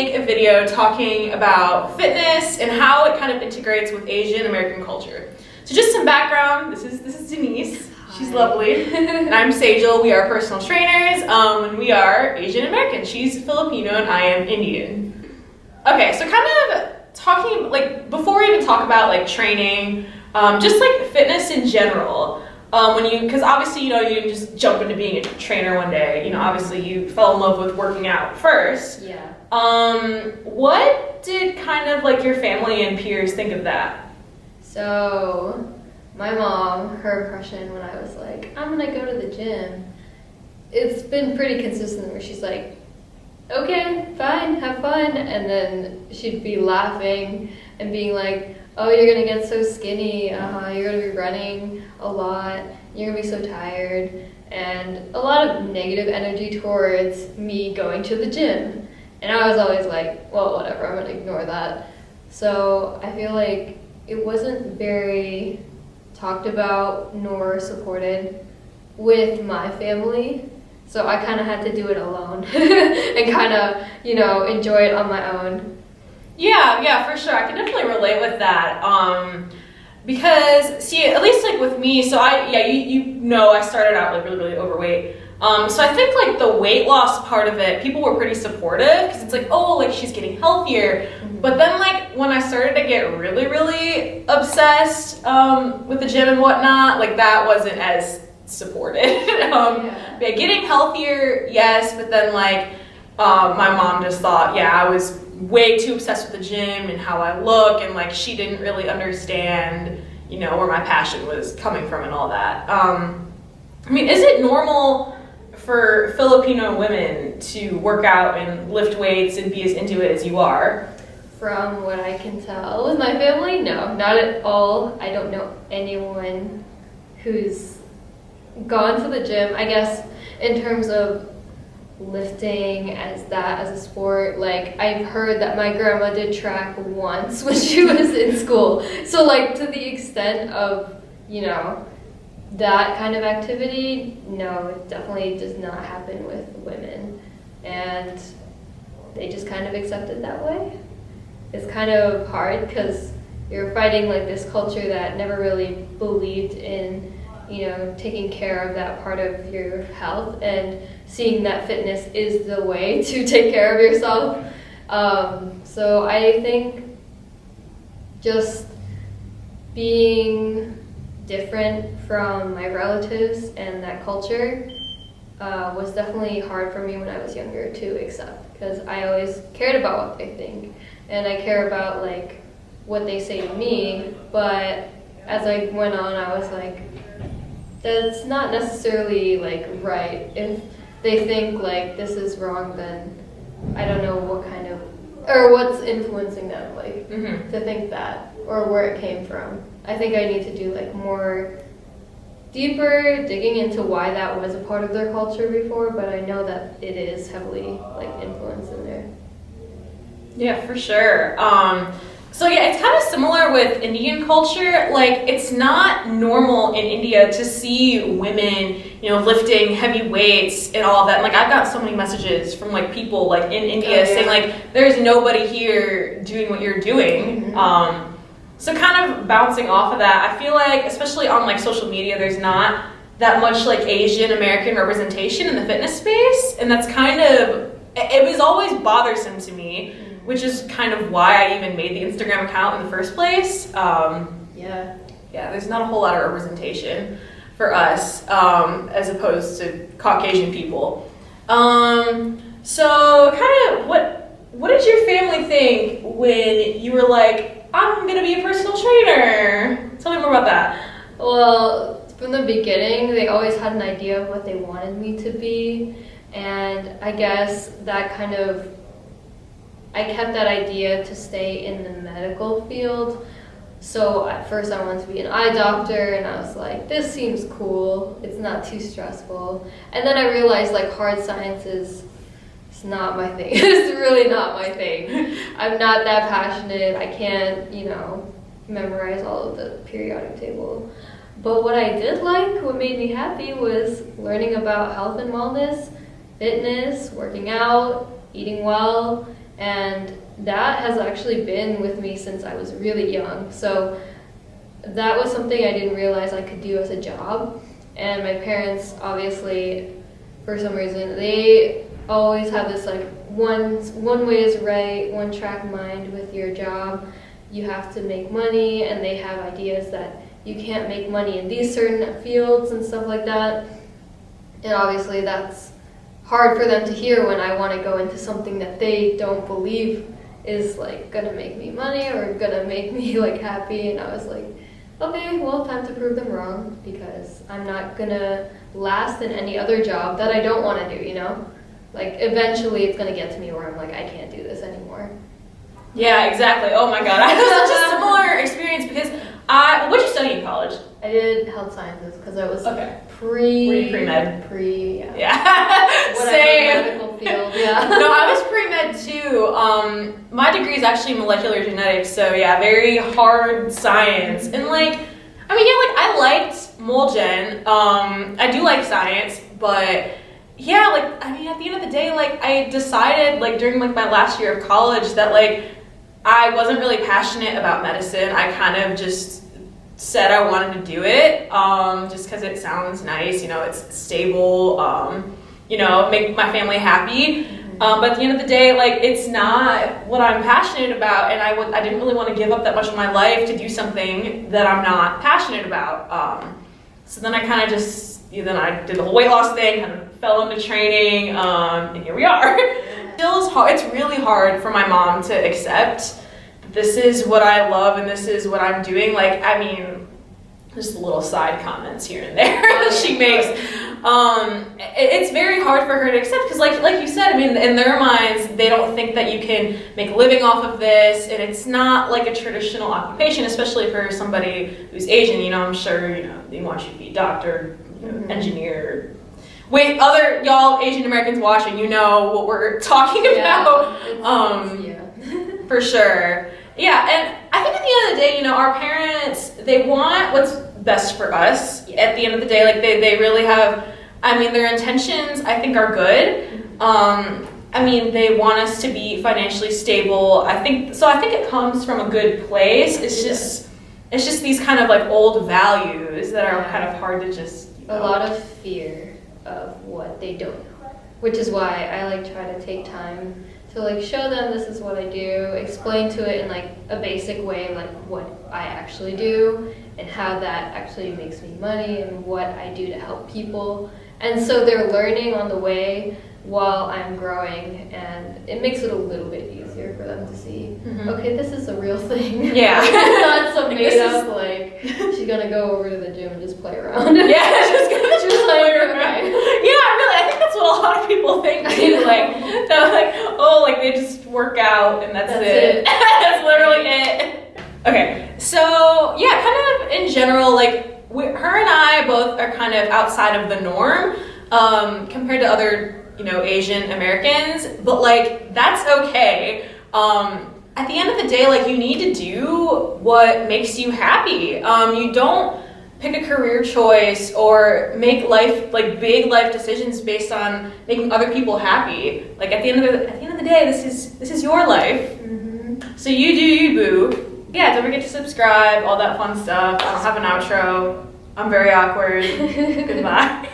make a video talking about fitness and how it kind of integrates with Asian American culture. So just some background, this is Denise. She's lovely. And I'm Sejal. We are personal trainers, and we are Asian American. She's Filipino and I am Indian. Okay, so kind of talking, like, before we even talk about like training, just like fitness in general, because obviously, you didn't just jump into being a trainer one day, obviously you fell in love with working out first. Yeah. What did kind of like your family and peers think of that? So, my mom, her impression when I was like, I'm gonna go to the gym, it's been pretty consistent where she's like, okay, fine, have fun, and then she'd be laughing and being like, oh, you're gonna get so skinny, you're gonna be running a lot, you're gonna be so tired, and a lot of negative energy towards me going to the gym. And I was always like, well, whatever, I'm gonna ignore that. So I feel like it wasn't very talked about nor supported with my family. So I kind of had to do it alone and kind of, enjoy it on my own. Yeah, for sure. I can definitely relate with that. Because, see, at least like with me, so I started out like really, really overweight. So I think like the weight loss part of it, people were pretty supportive because it's like, oh, like she's getting healthier. Mm-hmm. But then like when I started to get really, really obsessed with the gym and whatnot, like that wasn't as supported. Getting healthier, yes, but then like my mom just thought, I was way too obsessed with the gym and how I look, and like she didn't really understand, where my passion was coming from and all that. Is it normal for Filipino women to work out and lift weights and be as into it as you are? From what I can tell with my family, no, not at all. I don't know anyone who's gone to the gym. I guess in terms of lifting as a sport, like I've heard that my grandma did track once when she was in school. So like to the extent of, that kind of activity, no, it definitely does not happen with women. And they just kind of accept it that way. It's kind of hard because you're fighting like this culture that never really believed in, taking care of that part of your health and seeing that fitness is the way to take care of yourself. So I think just being different from my relatives and that culture was definitely hard for me when I was younger to accept, because I always cared about what they think and I care about like what they say to me, but as I went on I was like, that's not necessarily like right. If they think like this is wrong, then I don't know what kind of, or what's influencing them like to think that, or where it came from. I think I need to do like more deeper digging into why that was a part of their culture before, but I know that it is heavily like influenced in there. Yeah, for sure. So it's kind of similar with Indian culture. Like, it's not normal in India to see women, lifting heavy weights and all of that. And, like, I've got so many messages from like people like in India saying like, there's nobody here doing what you're doing. Mm-hmm. So kind of bouncing off of that, I feel like, especially on like social media, there's not that much like Asian American representation in the fitness space. And that's kind of, it was always bothersome to me, which is kind of why I even made the Instagram account in the first place. There's not a whole lot of representation for us as opposed to Caucasian people. So kind of what did your family think when you were like, I'm gonna be a personal trainer? Tell me more about that. Well, from the beginning, they always had an idea of what they wanted me to be, and I guess that kind of, I kept that idea to stay in the medical field. So at first I wanted to be an eye doctor, and I was like, this seems cool, it's not too stressful. And then I realized like hard sciences, it's not my thing. It's really not my thing. I'm not that passionate. I can't, memorize all of the periodic table. But what I did like, what made me happy, was learning about health and wellness, fitness, working out, eating well, And that has actually been with me since I was really young. So that was something I didn't realize I could do as a job. And my parents, obviously, for some reason, they always have this like one way is right, one track mind with your job. You have to make money, and they have ideas that you can't make money in these certain fields and stuff like that. And obviously that's hard for them to hear when I want to go into something that they don't believe is like gonna make me money or gonna make me like happy. And I was like, okay, well, time to prove them wrong, because I'm not gonna last in any other job that I don't want to do, you know? Like, eventually it's gonna get to me where I'm like, I can't do this anymore. Yeah, exactly. Oh my god, I had such a similar experience because what'd you study in college? I did health sciences because I was Okay. Were pre-med. you pre-med? Yeah. Yeah. Whatever Same. medical field, yeah. No, I was pre-med too. My degree is actually molecular genetics, so yeah, very hard science. And like, I mean, yeah, like I liked Molgen. I do like science, but yeah, like, I mean, at the end of the day, like, I decided, like, during, like, my last year of college that, like, I wasn't really passionate about medicine. I kind of just said I wanted to do it, just because it sounds nice, you know, it's stable, you know, make my family happy. But at the end of the day, like, it's not what I'm passionate about, and I didn't really want to give up that much of my life to do something that I'm not passionate about. So then I kind of just, then I did the whole weight loss thing, kind of fell into training, and here we are. Still is hard. It's really hard for my mom to accept that this is what I love and this is what I'm doing. Like, I mean, just little side comments here and there that she makes. It's very hard for her to accept because, like you said, I mean, in their minds, they don't think that you can make a living off of this, and it's not like a traditional occupation, especially for somebody who's Asian. You know, I'm sure, you know, they want you to be a doctor, you know, engineer. Wait, other y'all Asian Americans watching, you know what we're talking about. Yeah. For sure. Yeah, and I think at the end of the day, you know, our parents, they want what's best for us. At the end of the day, like they really have, I mean, their intentions I think are good. I mean, they want us to be financially stable. I think it comes from a good place. It's just these kind of like old values that are kind of hard to just, you know. A lot of fear of what they don't know, which is why I like try to take time to like show them this is what I do, explain to it in like a basic way, like what I actually do and how that actually makes me money and what I do to help people. And so they're learning on the way while I'm growing, and it makes it a little bit easier for them to see, okay, this is a real thing. Yeah. It's not some made up, like, she's gonna go over to the gym and just play around. Yeah, she's gonna play around. Okay. Yeah, really, I think that's what a lot of people think too. Like, they're like, oh, like they just work out and that's it. That's literally it. Okay, so yeah, kind of in general, like her and I both are kind of outside of the norm compared to other, you know, Asian Americans, but like that's okay. At the end of the day, like you need to do what makes you happy. You don't pick a career choice or make like big life decisions based on making other people happy. Like at the end of the day, this is your life. So you do you, boo. Yeah, don't forget to subscribe, all that fun stuff. I don't have an outro. I'm very awkward. Goodbye.